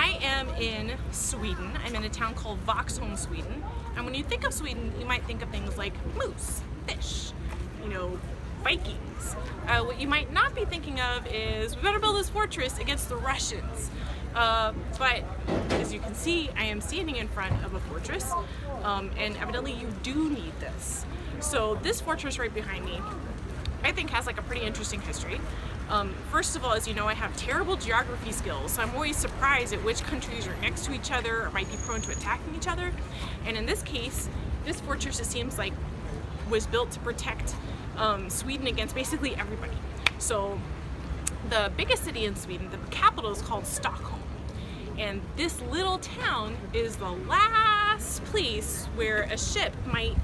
I am in Sweden. I'm in a town called Vaxholm, Sweden. And when you think of Sweden, you might think of things like moose, fish, Vikings. What you might not be thinking of is we better build this fortress against the Russians. But as you can see, I am standing in front of a fortress, and evidently you do need this. So this fortress right behind me, I think has like a pretty interesting history. First of all, as you know, I have terrible geography skills, so I'm always surprised at which countries are next to each other or might be prone to attacking each other. And in this case, this fortress, it seems like, was built to protect Sweden against basically everybody. So the biggest city in Sweden, the capital, is called Stockholm. And this little town is the last place where a ship might,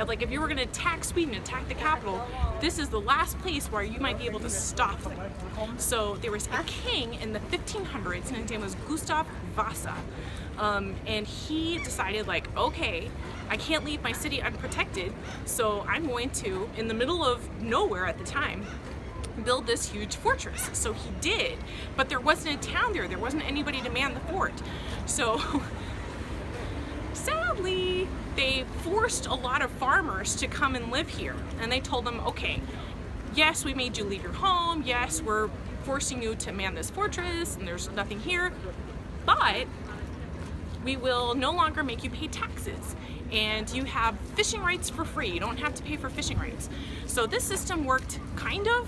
like if you were going to attack Sweden, attack the capital, this is the last place where you might be able to stop them. So there was a king in the 1500s, and his name was Gustav Vasa. And he decided, like, okay, I can't leave my city unprotected, so I'm going to, in the middle of nowhere at the time, build this huge fortress. So he did, but there wasn't a town there. There wasn't anybody to man the fort. So sadly, they forced a lot of farmers to come and live here. And they told them, okay, yes, we made you leave your home. Yes, we're forcing you to man this fortress and there's nothing here, but we will no longer make you pay taxes. And you have fishing rights for free. You don't have to pay for fishing rights. So this system worked kind of.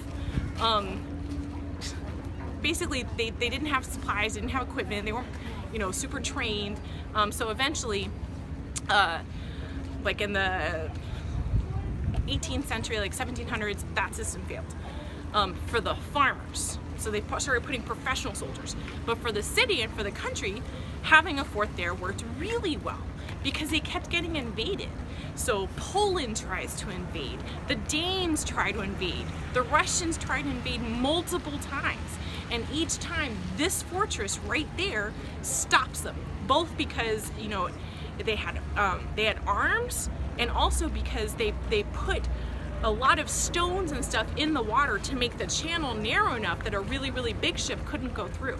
Basically, they didn't have supplies, didn't have equipment, they weren't, super trained. So eventually, like in the 18th century, like 1700s, that system failed for the farmers. So they started putting professional soldiers. But for the city and for the country, having a fort there worked really well because they kept getting invaded. So Poland tries to invade, the Danes try to invade, the Russians try to invade multiple times. And each time this fortress right there stops them, both because they had arms, and also because they put a lot of stones and stuff in the water to make the channel narrow enough that a really, really big ship couldn't go through.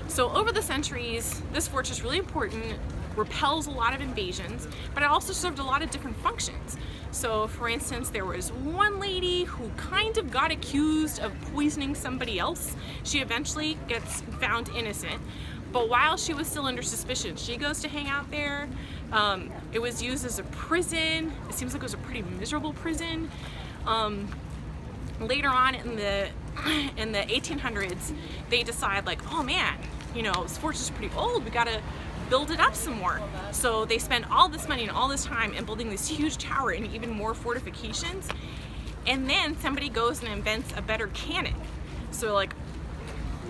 So over the centuries, this fortress is really important, repels a lot of invasions, but it also served a lot of different functions. So for instance, there was one lady who kind of got accused of poisoning somebody else. She eventually gets found innocent, but while she was still under suspicion, she goes to hang out there. It was used as a prison. It seems like it was a pretty miserable prison. Later on in the 1800s, they decide, like, oh man, this fortress is pretty old, we gotta build it up some more. So they spend all this money and all this time in building this huge tower and even more fortifications. And then somebody goes and invents a better cannon. So they're like,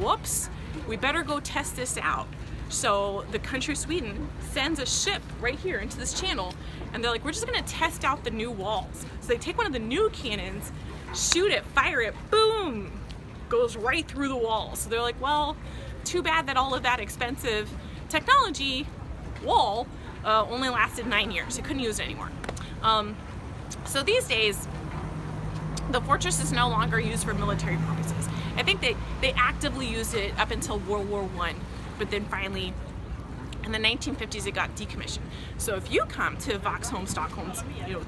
whoops, we better go test this out. So the country of Sweden sends a ship right here into this channel, and they're like, we're just gonna test out the new walls. So they take one of the new cannons, shoot it, fire it, boom, goes right through the wall. So they're like, well, too bad that all of that expensive technology wall only lasted 9 years. They couldn't use it anymore. So these days, the fortress is no longer used for military purposes. I think they actively used it up until World War I, but then finally in the 1950s it got decommissioned. So if you come to Vaxholm, Stockholm,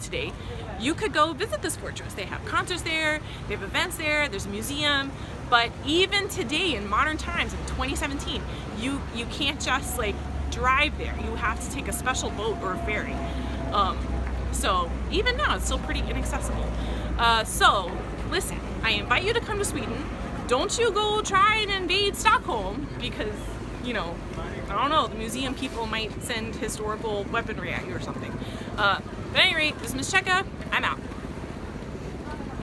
today, you could go visit this fortress. They have concerts there, they have events there, there's a museum. But even today, in modern times, in 2017, you can't just like drive there. You have to take a special boat or a ferry. So even now, it's still pretty inaccessible. So listen, I invite you to come to Sweden. Don't you go try and invade Stockholm because, I don't know, the museum people might send historical weaponry at you or something. But at any rate, this is Miss Checka. I'm out.